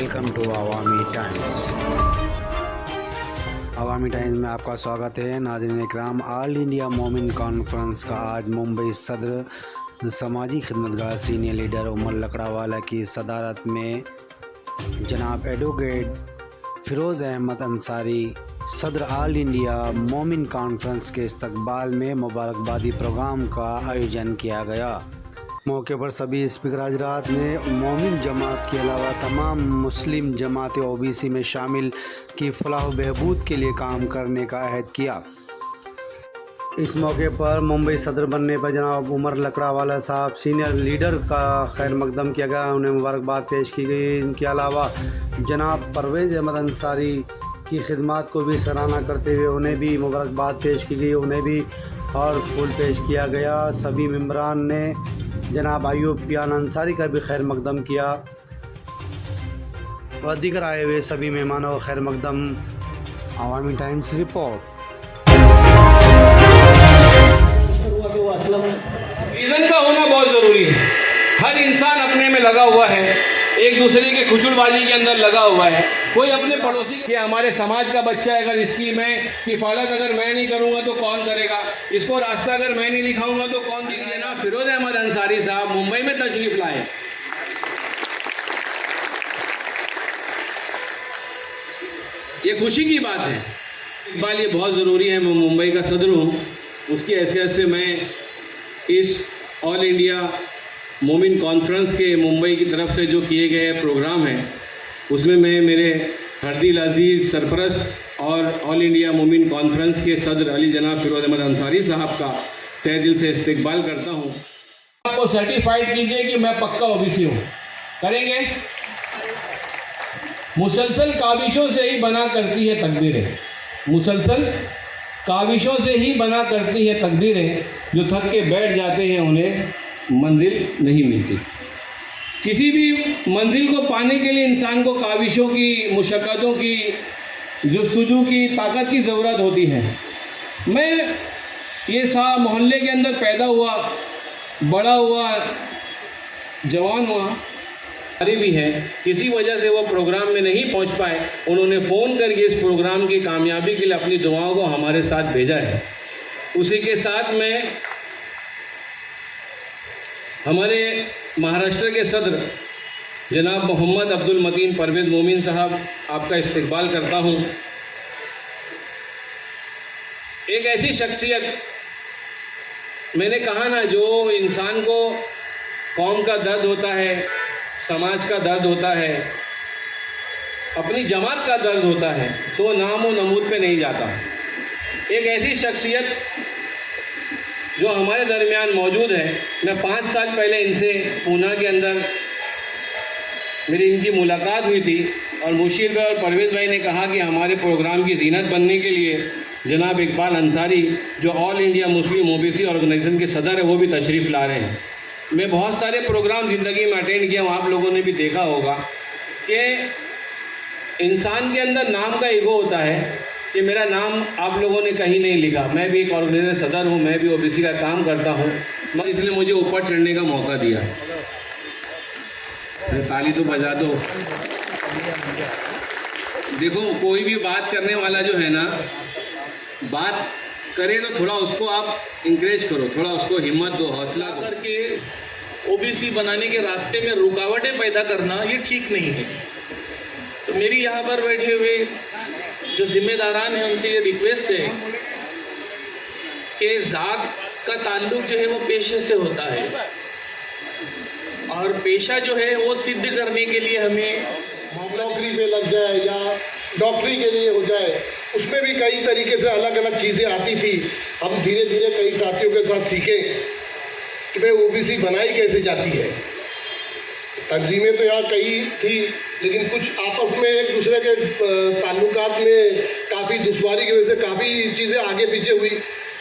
Welcome to Awami Times. Awami Times में आपका स्वागत है। नाज़रीन इकराम, ऑल इंडिया मोमिन कॉन्फ्रेंस का आज मुंबई सदर समाजी खिदमतगार सीनियर लीडर उमर लकड़ावाला की सदारत में जनाब एडवोकेट फ़िरोज़ अहमद अंसारी सदर ऑल इंडिया मोमिन कॉन्फ्रेंस के इस्तकबाल में मुबारकबादी प्रोग्राम का आयोजन किया गया। मौके पर सभी स्पीकर हजरात ने मोमिन जमात के अलावा तमाम मुस्लिम जमात ओबीसी में शामिल की फलाह बहबूद के लिए काम करने का अहद किया। इस मौके पर मुंबई सदर बनने पर जनाब उमर लकड़ावाला साहब सीनियर लीडर का खैर मकदम किया गया, उन्हें मुबारकबाद पेश की गई। इनके अलावा जनाब परवेज़ अहमद अंसारी की खिदमत को भी सराहना करते हुए उन्हें भी मुबारकबाद पेश की गई, उन्हें भी और फूल पेश किया गया। सभी मेंबरान ने जनाब अयूब पियान अंसारी का भी खैर मकदम किया और दीगर आए हुए सभी मेहमानों का खैर मकदम। अवामी टाइम्स रिपोर्ट। रीज़न का होना बहुत ज़रूरी है। हर इंसान अपने में लगा हुआ है, एक दूसरे के खुचुड़बाजी के अंदर लगा हुआ है। कोई अपने पड़ोसी के, हमारे समाज का बच्चा अगर इसकी मैं किफ़ालत अगर मैं नहीं करूँगा तो कौन करेगा, इसको रास्ता अगर मैं नहीं दिखाऊंगा तो कौन दिखाएगा। ना फ़िरोज़ अहमद अंसारी साहब मुंबई में तशरीफ़ लाए, ये खुशी की बात है। इकबाल, ये बहुत ज़रूरी है। मैं मुंबई का सदर हूँ, उसकी हैसियत से मैं इस ऑल इंडिया मोमिन कॉन्फ्रेंस के मुंबई की तरफ से जो किए गए प्रोग्राम हैं उसमें मैं मेरे हरदिल अजीज़ सरपरस्त और ऑल इंडिया मोमिन कॉन्फ्रेंस के सदर अली जनाब फ़िरोज़ अहमद अंसारी साहब का तहे दिल से इस्तकबाल करता हूँ। आपको सर्टिफाइड कीजिए कि मैं पक्का ओबीसी हूँ। करेंगे? मुसलसल काविशों से ही बना करती है तकदीरें, मुसलसल काविशों से ही बना करती है तकदीरें, जो थक के बैठ जाते हैं उन्हें मंजिल नहीं मिलती। किसी भी मंजिल को पाने के लिए इंसान को काविशों की, मुशक्क़तों की, जुस्तजू की, ताकत की ज़रूरत होती है। मैं ये मोहल्ले के अंदर पैदा हुआ, बड़ा हुआ, जवान हुआ, अरे भी है किसी वजह से वो प्रोग्राम में नहीं पहुंच पाए। उन्होंने फ़ोन करके इस प्रोग्राम की कामयाबी के लिए अपनी दुआओं को हमारे साथ भेजा है। उसी के साथ में हमारे महाराष्ट्र के सदर जनाब मोहम्मद अब्दुल मतीन परवेज़ मोमिन साहब, आपका इस्तकबाल करता हूँ। एक ऐसी शख्सियत, मैंने कहा ना, जो इंसान को कौम का दर्द होता है, समाज का दर्द होता है, अपनी जमात का दर्द होता है, तो वो नाम और नमूद पे नहीं जाता। एक ऐसी शख्सियत जो हमारे दरमियान मौजूद है। मैं 5 साल पहले इनसे पूना के अंदर मेरी इनकी मुलाकात हुई थी और मुशीर भाई और परवेज़ भाई ने कहा कि हमारे प्रोग्राम की ज़ीनत बनने के लिए जनाब इकबाल अंसारी, जो All India Muslim OBC Organisation के सदर है, वो भी तशरीफ़ ला रहे हैं। मैं बहुत सारे प्रोग्राम ज़िंदगी में अटेंड किया हूँ, आप लोगों ने भी देखा होगा कि इंसान के अंदर नाम का ईगो होता है कि मेरा नाम आप लोगों ने कहीं नहीं लिखा। मैं भी एक ऑर्गेनाइजेशन सदर हूँ, मैं भी ओबीसी का काम करता हूँ, इसलिए मुझे ऊपर चढ़ने का मौका दिया। ताली तो बजा दो। देखो, कोई भी बात करने वाला जो है ना, बात करे तो थोड़ा उसको आप इंकरेज करो, थोड़ा उसको हिम्मत दो, हौसला दो। करके ओबीसी बनाने के रास्ते में रुकावटें पैदा करना ये ठीक नहीं है। तो मेरी यहाँ पर बैठे हुए जो जिम्मेदारान हैं उनसे ये रिक्वेस्ट है कि ज़ात का ताल्लुक जो है वो पेशे से होता है, और पेशा जो है वो सिद्ध करने के लिए हमें नौकरी पे लग जाए या डॉक्टरी के लिए हो जाए, उसमें भी कई तरीके से अलग अलग चीज़ें आती थी। हम धीरे धीरे कई साथियों के साथ सीखे कि भाई ओबीसी बनाई कैसे जाती है। तंजीमें तो यहाँ कई थी, लेकिन कुछ आपस में एक दूसरे के ताल्लुकात में काफ़ी दुश्वारी की वजह से काफ़ी चीज़ें आगे पीछे हुई,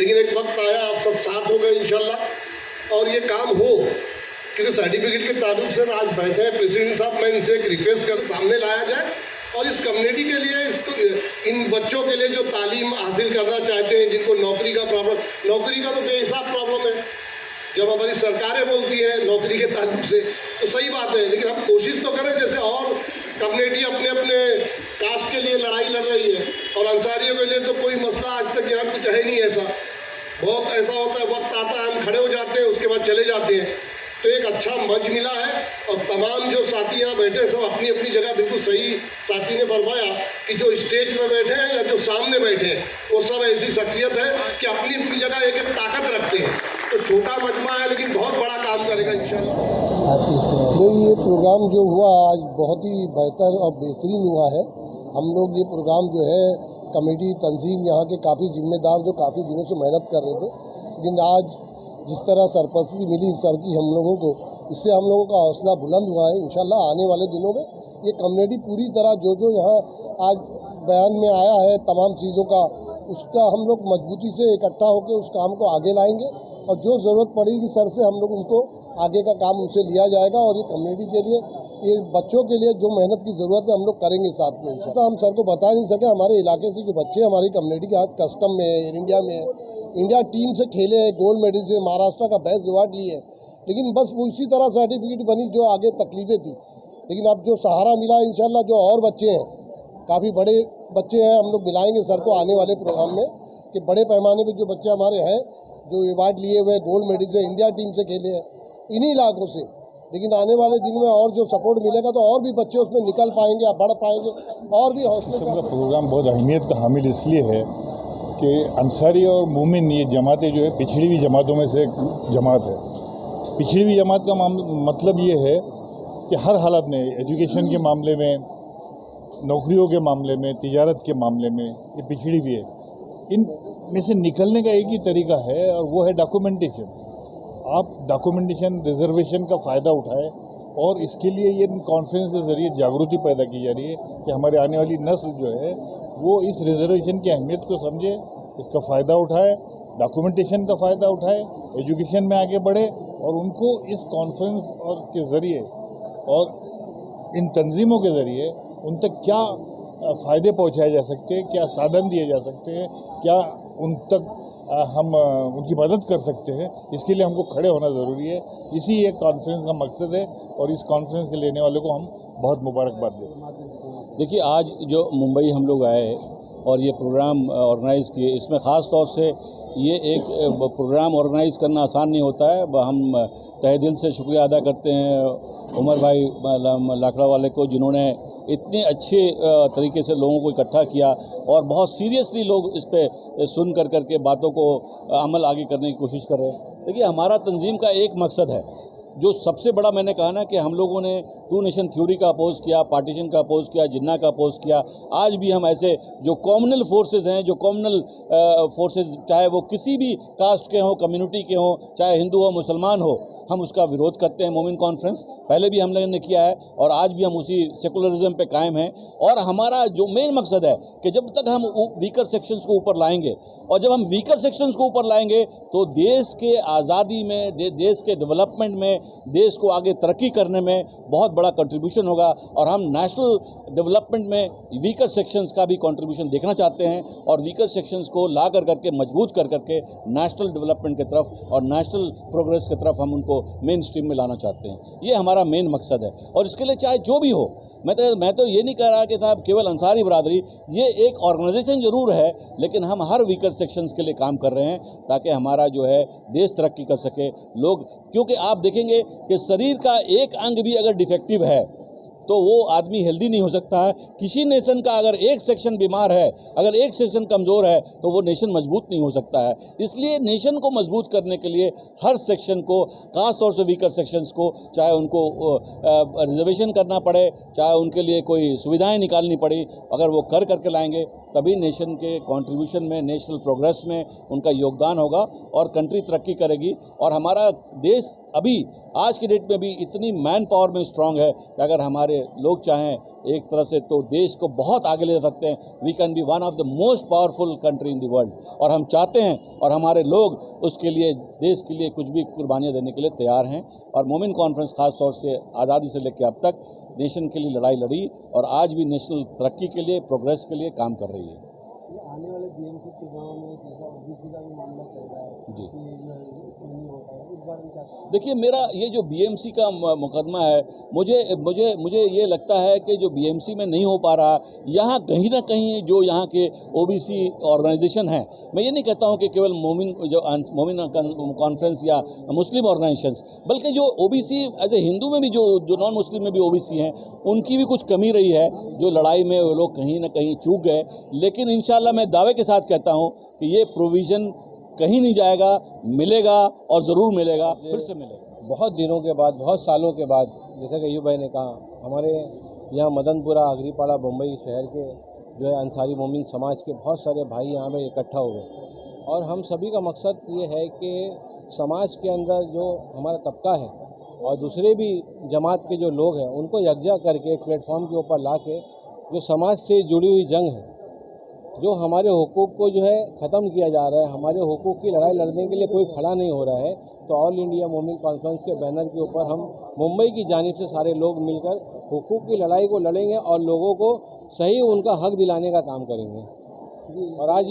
लेकिन एक वक्त आया, आप सब साथ हो गए इंशाल्लाह और ये काम हो। क्योंकि सर्टिफिकेट के ताल्लुक से आज बैठे हैं प्रेसिडेंट साहब, मैं इनसे एक रिक्वेस्ट कर सामने लाया जाए और इस कम्युनिटी के लिए, इन बच्चों के लिए जो तालीम हासिल करना चाहते हैं, जिनको नौकरी का प्रॉब्लम, नौकरी का तो बेहिसाब प्रॉब्लम है। जब हमारी सरकारें बोलती हैं नौकरी के ताल्लुक से तो सही बात है, लेकिन हम कोशिश तो करें जैसे और माइनॉरिटी अपने अपने कास्ट के लिए लड़ाई लड़ रही है, और अंसारियों के लिए तो कोई मसला आज तक यहाँ कुछ है नहीं ऐसा। बहुत ऐसा होता है, वक्त आता है हम खड़े हो जाते हैं, उसके बाद चले जाते हैं। तो एक अच्छा मंच मिला है, और तमाम जो साथी यहाँ बैठे सब अपनी अपनी जगह बिल्कुल सही साथी ने फरमाया कि जो स्टेज पर बैठे हैं या जो सामने बैठे हैं वो सब ऐसी शख्सियत है कि अपनी अपनी जगह एक एक ताकत रखते हैं। तो छोटा मजमा है लेकिन बहुत बड़ा काम करेगा इंशाल्लाह। नहीं, ये प्रोग्राम जो हुआ आज बहुत ही बेहतर और बेहतरीन हुआ है। हम लोग ये प्रोग्राम जो है कमेटी तंजीम यहाँ के काफ़ी जिम्मेदार जो काफ़ी दिनों से मेहनत कर रहे थे, लेकिन आज जिस तरह सरपरस्ती मिली सर की हम लोगों को, इससे हम लोगों का हौसला बुलंद हुआ है। इंशाल्लाह आने वाले दिनों में ये कम्युनिटी पूरी तरह जो यहाँ आज बयान में आया है तमाम चीज़ों का, उसका हम लोग मजबूती से इकट्ठा होकर उस काम को आगे लाएंगे, और जो ज़रूरत पड़ेगी सर से हम लोग उनको आगे का काम उनसे लिया जाएगा। और ये कम्युनिटी के लिए, ये बच्चों के लिए जो मेहनत की ज़रूरत है हम लोग करेंगे साथ में। तो हम सर को बता नहीं सके, हमारे इलाके से जो बच्चे हमारी कम्युनिटी के आज कस्टम में है, एयर इंडिया में है, इंडिया टीम से खेले हैं, गोल्ड मेडल से महाराष्ट्र का बेस्ट अवार्ड लिए है, लेकिन बस वो उसी तरह सर्टिफिकेट बनी जो आगे तकलीफें थी। लेकिन अब जो सहारा मिला इंशाल्लाह, जो और बच्चे हैं काफ़ी बड़े बच्चे हैं, हम लोग मिलाएंगे सर को आने वाले प्रोग्राम में कि बड़े पैमाने पर जो बच्चे हमारे हैं जो अवार्ड लिए हुए, गोल्ड मेडल से, इंडिया टीम से खेले हैं इन्हीं इलाकों से, लेकिन आने वाले दिन में और जो सपोर्ट मिलेगा तो और भी बच्चे उसमें निकल पाएंगे या बढ़ पाएंगे, और भी हौसले का प्रोग्राम बहुत अहमियत का हामिल इसलिए है कि अंसारी और मोमिन ये जमातें जो है पिछड़ी हुई जमातों में से एक जमात है। पिछड़ी हुई जमात का मतलब ये है कि हर हालत में, एजुकेशन के मामले में, नौकरियों के मामले में, तिजारत के मामले में ये पिछड़ी हुई है। इन में से निकलने का एक ही तरीका है और वो है डॉक्यूमेंटेशन। आप डॉक्यूमेंटेशन रिजर्वेशन का फ़ायदा उठाएं, और इसके लिए ये कॉन्फ्रेंस के ज़रिए जागृति पैदा की जा रही है कि हमारे आने वाली नस्ल जो है वो इस रिजर्वेशन की अहमियत को समझे, इसका फ़ायदा उठाए, डॉक्यूमेंटेशन का फ़ायदा उठाए, एजुकेशन में आगे बढ़े, और उनको इस कॉन्फ्रेंस और के ज़रिए और इन तंजीमों के ज़रिए उन तक क्या फ़ायदे पहुंचाए जा सकते हैं, क्या साधन दिए जा सकते हैं, क्या उन तक हम उनकी मदद कर सकते हैं, इसके लिए हमको खड़े होना ज़रूरी है। इसी एक कॉन्फ्रेंस का मकसद है, और इस कॉन्फ्रेंस के लेने वाले को हम बहुत मुबारकबाद देते हैं। देखिए, आज जो मुंबई हम लोग आए और ये प्रोग्राम ऑर्गेनाइज़ किए, इसमें ख़ास तौर से ये एक प्रोग्राम ऑर्गेनाइज़ करना आसान नहीं होता है। हम तहे दिल से शुक्रिया अदा करते हैं उमर भाई लाकड़ा वाले को, जिन्होंने इतने अच्छे तरीके से लोगों को इकट्ठा किया और बहुत सीरियसली लोग इस पे सुन कर के बातों को अमल आगे करने की कोशिश कर रहे हैं। देखिए, हमारा तंजीम का एक मकसद है, जो सबसे बड़ा मैंने कहा ना कि हम लोगों ने टू नेशन थ्योरी का अपोज किया, पार्टीशन का अपोज किया, जिन्ना का अपोज किया। आज भी हम ऐसे जो कॉमनल फोर्सेज हैं, जो कॉमनल फोर्सेज, चाहे वो किसी भी कास्ट के हों, कम्युनिटी के हों, चाहे हिंदू हो, मुसलमान हो, हम उसका विरोध करते हैं। मोमिन कॉन्फ्रेंस पहले भी हम लोगों ने किया है और आज भी हम उसी सेकुलरिज्म पे कायम हैं। और हमारा जो मेन मकसद है कि जब तक हम वीकर सेक्शंस को ऊपर लाएंगे, और जब हम वीकर सेक्शंस को ऊपर लाएंगे तो देश के आज़ादी में, देश के डेवलपमेंट में, देश को आगे तरक्की करने में बहुत बड़ा कंट्रीब्यूशन होगा। और हम नेशनल डेवलपमेंट में वीकर सेक्शंस का भी कंट्रीब्यूशन देखना चाहते हैं, और वीकर सेक्शंस को ला करके मजबूत करके नेशनल डेवलपमेंट की तरफ और नेशनल प्रोग्रेस की तरफ हम उनको मेन स्ट्रीम में लाना चाहते हैं। ये हमारा मेन मकसद है। और इसके लिए चाहे जो भी हो, मैं तो ये नहीं कह रहा कि साहब केवल अंसारी बरादरी, ये एक ऑर्गेनाइजेशन जरूर है, लेकिन हम हर वीकर सेक्शंस के लिए काम कर रहे हैं ताकि हमारा जो है देश तरक्की कर सके। लोग, क्योंकि आप देखेंगे कि शरीर का एक अंग भी अगर डिफेक्टिव है तो वो आदमी हेल्दी नहीं हो सकता है। किसी नेशन का अगर एक सेक्शन बीमार है, अगर एक सेक्शन कमज़ोर है, तो वो नेशन मजबूत नहीं हो सकता है। इसलिए नेशन को मजबूत करने के लिए हर सेक्शन को, खास तौर से वीकर सेक्शंस को, चाहे उनको रिजर्वेशन करना पड़े, चाहे उनके लिए कोई सुविधाएं निकालनी पड़ी, अगर वो करके लाएंगे तभी नेशन के कंट्रीब्यूशन में, नेशनल प्रोग्रेस में उनका योगदान होगा और कंट्री तरक्की करेगी। और हमारा देश अभी आज की डेट में भी इतनी मैन पावर में स्ट्रांग है कि अगर हमारे लोग चाहें एक तरह से तो देश को बहुत आगे ले सकते हैं। We can be one of the most powerful country in the world, और हम चाहते हैं और हमारे लोग उसके लिए, देश के लिए कुछ भी कुर्बानियाँ देने के लिए तैयार हैं। और मोमिन कॉन्फ्रेंस खास तौर से आज़ादी से लेकर अब तक नेशन के लिए लड़ाई लड़ी और आज भी नेशनल तरक्की के लिए, प्रोग्रेस के लिए काम कर रही है। आने वाले बीएमसी चुनाव में जैसा ओबीसी का भी मामला चल रहा है जी, कि इसमें नहीं होता है, इस बारे में क्या देखिए, मेरा ये जो बीएमसी का मुकदमा है, मुझे ये लगता है कि जो बीएमसी में नहीं हो पा रहा, यहाँ कहीं ना कहीं जो यहाँ के ओबीसी ऑर्गेनाइजेशन हैं, मैं ये नहीं कहता हूँ कि केवल मोमिन कॉन्फ्रेंस या मुस्लिम ऑर्गेनाइजेशंस, बल्कि जो ओबीसी एज ए हिंदू में भी जो नॉन मुस्लिम में भी ओबीसी हैं, उनकी भी कुछ कमी रही है, जो लड़ाई में वो लोग कहीं ना कहीं चूक गए। लेकिन इंशाल्लाह मैं दावे के साथ कहता हूँ कि ये प्रोविज़न कहीं नहीं जाएगा, मिलेगा और ज़रूर मिलेगा, फिर से मिलेगा। बहुत दिनों के बाद, बहुत सालों के बाद, जैसा कि अयूब भाई ने कहा, हमारे यहाँ मदनपुरा, अगरीपाड़ा, बम्बई शहर के जो है अंसारी मोमिन समाज के बहुत सारे भाई यहाँ पे इकट्ठा हुए, और हम सभी का मकसद ये है कि समाज के अंदर जो हमारा तबका है और दूसरे भी जमात के जो लोग हैं उनको यकजा करके एक प्लेटफॉर्म के ऊपर ला के जो समाज से जुड़ी हुई जंग है, जो हमारे हुकूक को जो है ख़त्म किया जा रहा है, हमारे हुकूक की लड़ाई लड़ने के लिए कोई खड़ा नहीं हो रहा है, तो ऑल इंडिया मोमिन कॉन्फ्रेंस के बैनर के ऊपर हम मुंबई की जानिब से सारे लोग मिलकर हुकूक की लड़ाई को लड़ेंगे और लोगों को सही उनका हक दिलाने का काम करेंगे। और आज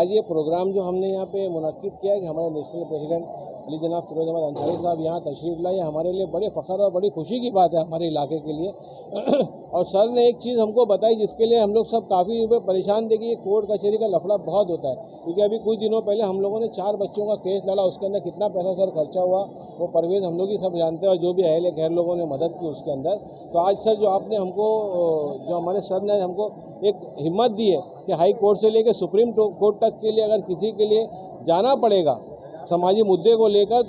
ये प्रोग्राम जो हमने यहाँ पे मुनक्किद किया है कि हमारे नेशनल प्रेसिडेंट अली जनाब फिरोज अहमद अंसारी साहब यहाँ तशरीफ़ लाए, हमारे लिए बड़े फ़ख्र और बड़ी खुशी की बात है हमारे इलाके के लिए। और सर ने एक चीज़ हमको बताई जिसके लिए हम लोग सब काफ़ी परेशान थे कि ये कोर्ट कचहरी का लफड़ा बहुत होता है, क्योंकि अभी कुछ दिनों पहले हम लोगों ने 4 बच्चों का केस लड़ा, उसके अंदर कितना पैसा सर खर्चा हुआ वो परवेज़ हम लोग ही सब जानते हैं, और जो भी अहले खैर लोगों ने मदद की उसके अंदर। तो आज सर जो आपने हमको, जो हमारे सर ने हमको एक हिम्मत दी है कि हाई कोर्ट से लेकर सुप्रीम कोर्ट तक के लिए अगर किसी के लिए जाना पड़ेगा समाजी मुद्दे को लेकर,